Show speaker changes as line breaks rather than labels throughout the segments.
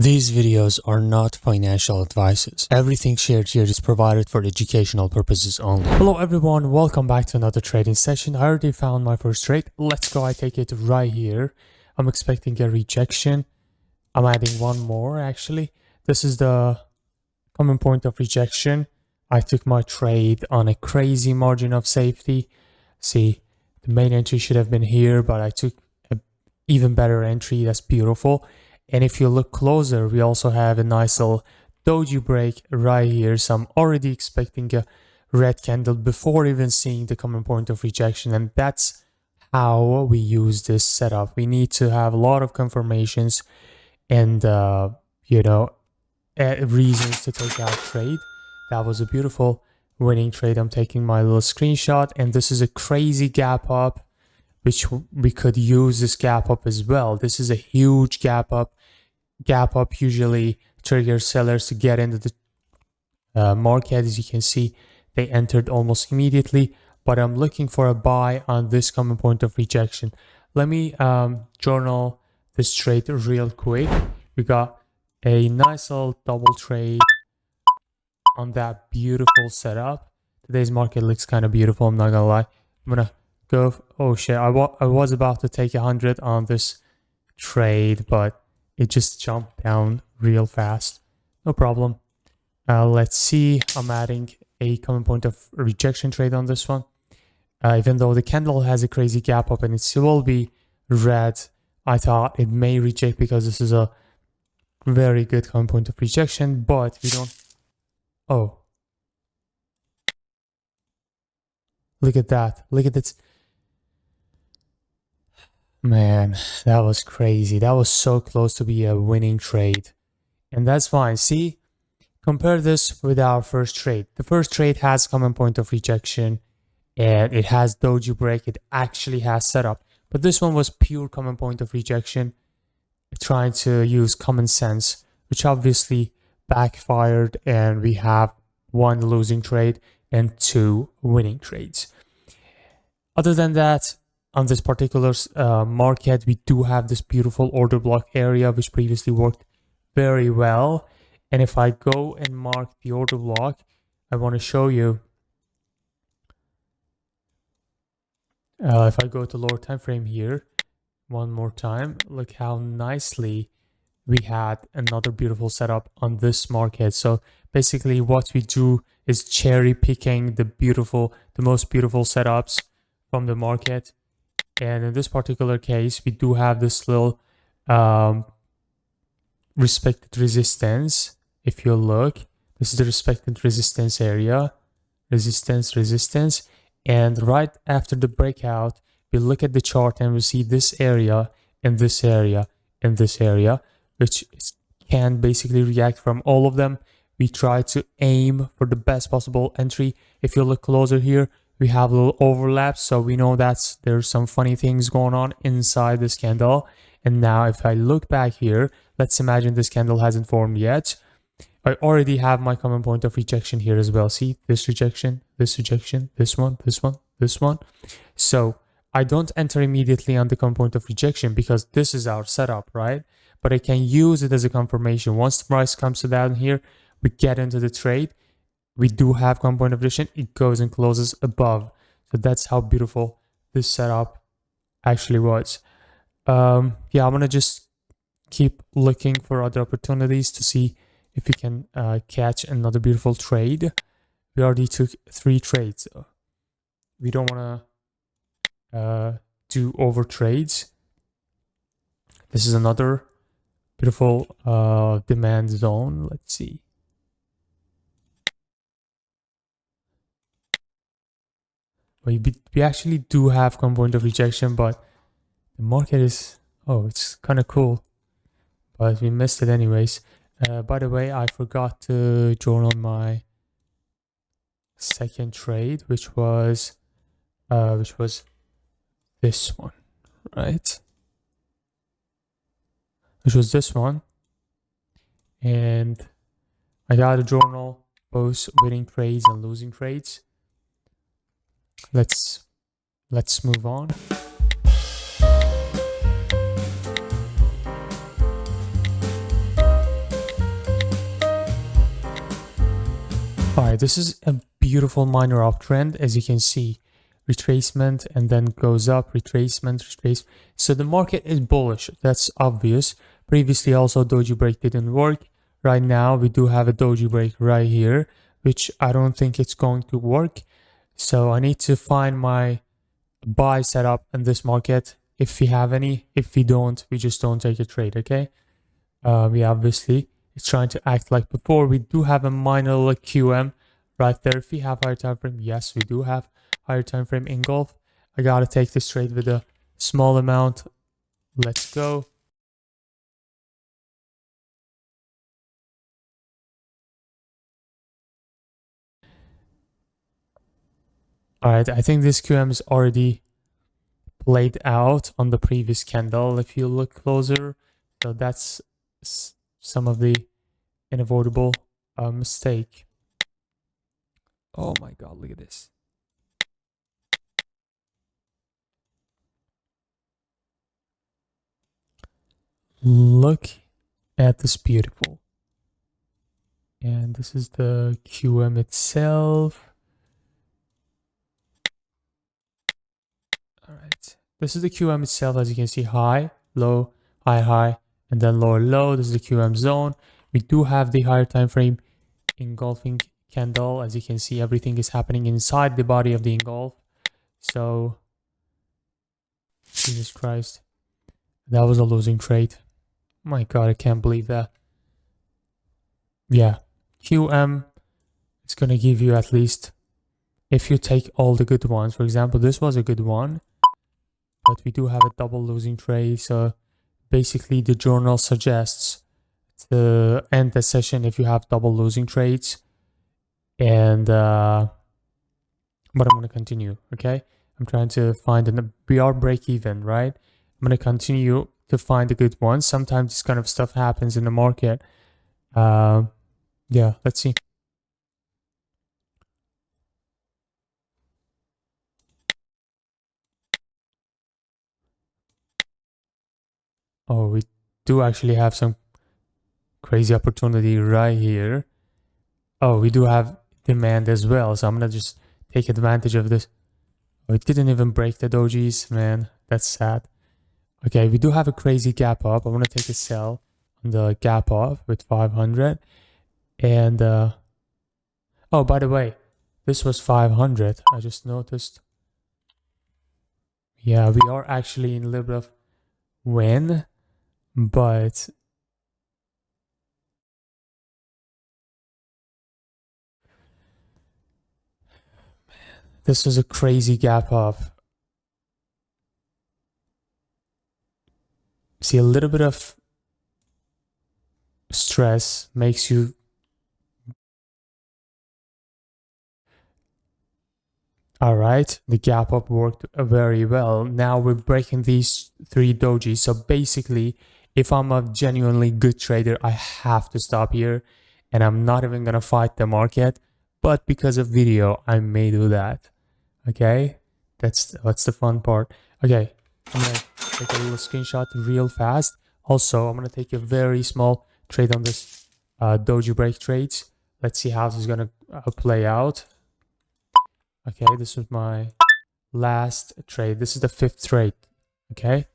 These videos are not financial advices. Everything shared here is provided for educational purposes only. Hello everyone, welcome back to another trading session. I already found my first trade. Let's go, I take it right here. I'm expecting a rejection. I'm adding one more actually. This is the common point of rejection. I took my trade on a crazy margin of safety. See, the main entry should have been here, but I took an even better entry. That's beautiful. And if you look closer, we also have a nice little doji break right here. So I'm already expecting a red candle before even seeing the common point of rejection. And that's how we use this setup. We need to have a lot of confirmations and, reasons to take out trade. That was a beautiful winning trade. I'm taking my little screenshot, and this is a crazy gap up, which we could use this gap up as well. This is a huge gap up. Gap up usually triggers sellers to get into the market. As you can see, they entered almost immediately, but I'm looking for a buy on this common point of rejection. Let me journal this trade real quick. We got a nice little double trade on that beautiful setup. Today's market looks kind of beautiful, I'm not gonna lie. I'm gonna go, oh shit, I was about to take 100 on this trade, but it just jumped down real fast. No problem. Let's see. I'm adding a common point of rejection trade on this one. Even though the candle has a crazy gap up and it will be red, I thought it may reject because this is a very good common point of rejection, but we don't. Oh. Look at that. Look at this. Man, that was crazy. That was so close to be a winning trade. And that's fine. See, compare this with our first trade. The first trade has common point of rejection and it has doji break. It actually has setup. But this one was pure common point of rejection, trying to use common sense, which obviously backfired, and we have one losing trade and two winning trades. Other than that, on this particular market, we do have this beautiful order block area, which previously worked very well. And if I go and mark the order block, I want to show you. If I go to lower time frame here, one more time, look how nicely we had another beautiful setup on this market. So basically what we do is cherry picking the most beautiful setups from the market. And in this particular case, we do have this little respected resistance. If you look, this is the respected resistance area, resistance. And right after the breakout, we look at the chart and we see this area and this area and this area, which can basically react from all of them. We try to aim for the best possible entry. If you look closer here, we have a little overlap, so we know that there's some funny things going on inside this candle. And now if I look back here, let's imagine this candle hasn't formed yet. I already have my common point of rejection here as well. See, this rejection, this one. So I don't enter immediately on the common point of rejection because this is our setup, right? But I can use it as a confirmation. Once the price comes down here, we get into the trade. We do have common point of rejection. It goes and closes above. So that's how beautiful this setup actually was. I'm going to just keep looking for other opportunities to see if we can catch another beautiful trade. We already took 3 trades. We don't want to do over trades. This is another beautiful demand zone. Let's see. We actually do have common point of rejection, but the market is, it's kind of cool, but we missed it anyways. By the way, I forgot to journal my second trade, which was this one, right? Which was this one, and I got to journal both winning trades and losing trades. Let's move on. All right, this is a beautiful minor uptrend, as you can see. Retracement and then goes up, retracement, retrace. So the market is bullish. That's obvious. Previously also doji break didn't work. Right now we do have a doji break right here, which I don't think it's going to work. So I need to find my buy setup in this market if we have any. If we don't, we just don't take a trade, okay? We obviously it's trying to act like before. We do have a minor like QM right there. If we have higher time frame, yes, we do have higher time frame engulf. I gotta take this trade with a small amount. Let's go. All right, I think this QM is already played out on the previous candle if you look closer. So that's some of the unavoidable mistake. Oh my god, look at this. Look at this beautiful. And this is the QM itself. All right. This is the QM itself, as you can see, high, low, high, high, and then lower, low. This is the QM zone. We do have the higher time frame engulfing candle. As you can see, everything is happening inside the body of the engulf. So, Jesus Christ, that was a losing trade. My God, I can't believe that. Yeah, QM is going to give you at least, if you take all the good ones, for example, this was a good one, but we do have a double losing trade. So basically the journal suggests to end the session if you have double losing trades. And, but I'm going to continue, okay? I'm trying to find a BR break even, right? I'm going to continue to find the good ones. Sometimes this kind of stuff happens in the market. Yeah, let's see. Oh, we do actually have some crazy opportunity right here. Oh, we do have demand as well. So I'm going to just take advantage of this. Oh, it didn't even break the dojis, man. That's sad. Okay, we do have a crazy gap up. I want to take a sell on the gap up with 500. And, oh, by the way, this was 500. I just noticed. Yeah, we are actually in a little bit of win, but this was a crazy gap up. See, a little bit of stress makes you. All right, the gap up worked very well. Now we're breaking these three dojis. So basically, if I'm a genuinely good trader, I have to stop here and I'm not even going to fight the market. But because of video, I may do that. Okay, that's the fun part. Okay, I'm going to take a little screenshot real fast. Also, I'm going to take a very small trade on this doji break trades. Let's see how this is going to play out. Okay, this was my last trade. This is the 5th trade. Okay.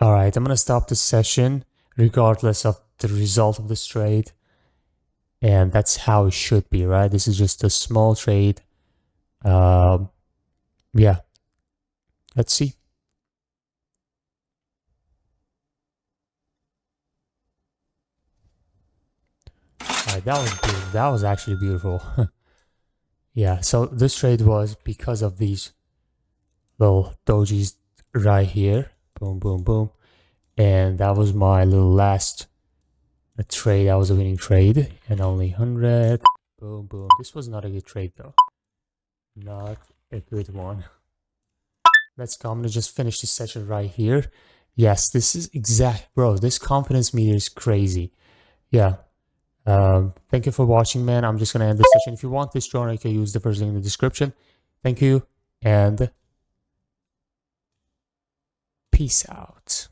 All right, I'm going to stop the session regardless of the result of this trade. And that's how it should be, right? This is just a small trade. Yeah. Let's see. All right, that was beautiful. That was actually beautiful. Yeah, so this trade was because of these little dojis right here. Boom, boom, boom. And that was my little last trade. That was a winning trade. And only 100. Boom, boom. This was not a good trade though. Not a good one. let's go. I'm gonna just finish this session right here. Yes, this is exact, bro. This confidence meter is crazy. Yeah. Thank you for watching, man. I'm just gonna end this session. If you want this journal, you can use the first link in the description. Thank you, and peace out.